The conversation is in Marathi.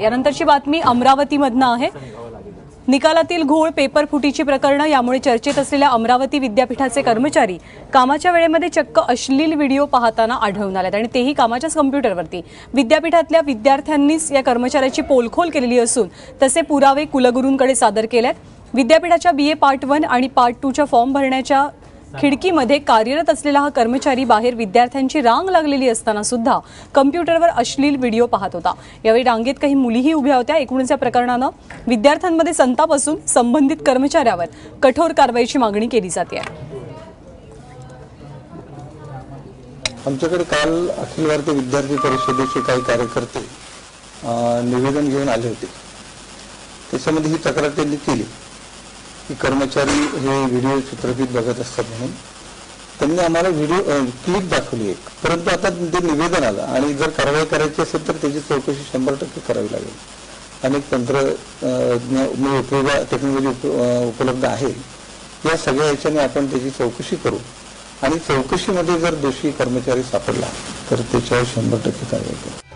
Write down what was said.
यानंतरची बातमी अमरावतीमधनं आहे। निकालातील घोळ, पेपर फुटीची प्रकरणं यामुळे चर्चेत असलेल्या अमरावती विद्यापीठाचे कर्मचारी कामाच्या वेळेमध्ये चक्क अश्लील व्हिडिओ पाहताना आढळून आलेत आणि तेही कामाच्याच कॉम्प्युटरवरती। विद्यापीठातल्या विद्यार्थ्यांनीच या कर्मचाऱ्याची पोलखोल केलेली असून तसे पुरावे कुलगुरूंकडे सादर केलेत। विद्यापीठाच्या BA पार्ट 1 आणि पार्ट 2 च्या फॉर्म भरण्याच्या खिडकीमध्ये कार्यरत असलेला हा कर्मचारी बाहेर विद्यार्थ्यांची रांग लागलेली असताना सुद्धा कॉम्प्युटरवर अश्लील व्हिडिओ पाहत होता। यावेळी रांगेत काही मुलीही उभ्या होत्या। एकूणच या प्रकरणानं विद्यार्थ्यांमध्ये संताप असून संबंधित कर्मचाऱ्यावर कठोर कारवाईची मागणी केली जाते आहे। आमच्याकडे काल अखिल भारतीय विद्यार्थी परिषदेचे काही कार्यकर्ते निवेदन घेऊन आले होते। त्याच्यामध्ये ही तक्रार त्यांनी केली की कर्मचारी हे व्हिडिओ चित्रफित बघत असतात म्हणून त्यांनी आम्हाला व्हिडिओ क्लिप दाखवली एक, परंतु आता ते निवेदन आलं आणि जर कारवाई करायची असेल तर त्याची चौकशी 100% करावी लागेल। अनेक टेक्नॉलॉजी उपलब्ध आहे, या सगळ्या याच्याने आपण त्याची चौकशी करू आणि चौकशीमध्ये जर दोषी कर्मचारी सापडला तर त्याच्यावर 100% कारवाई करू।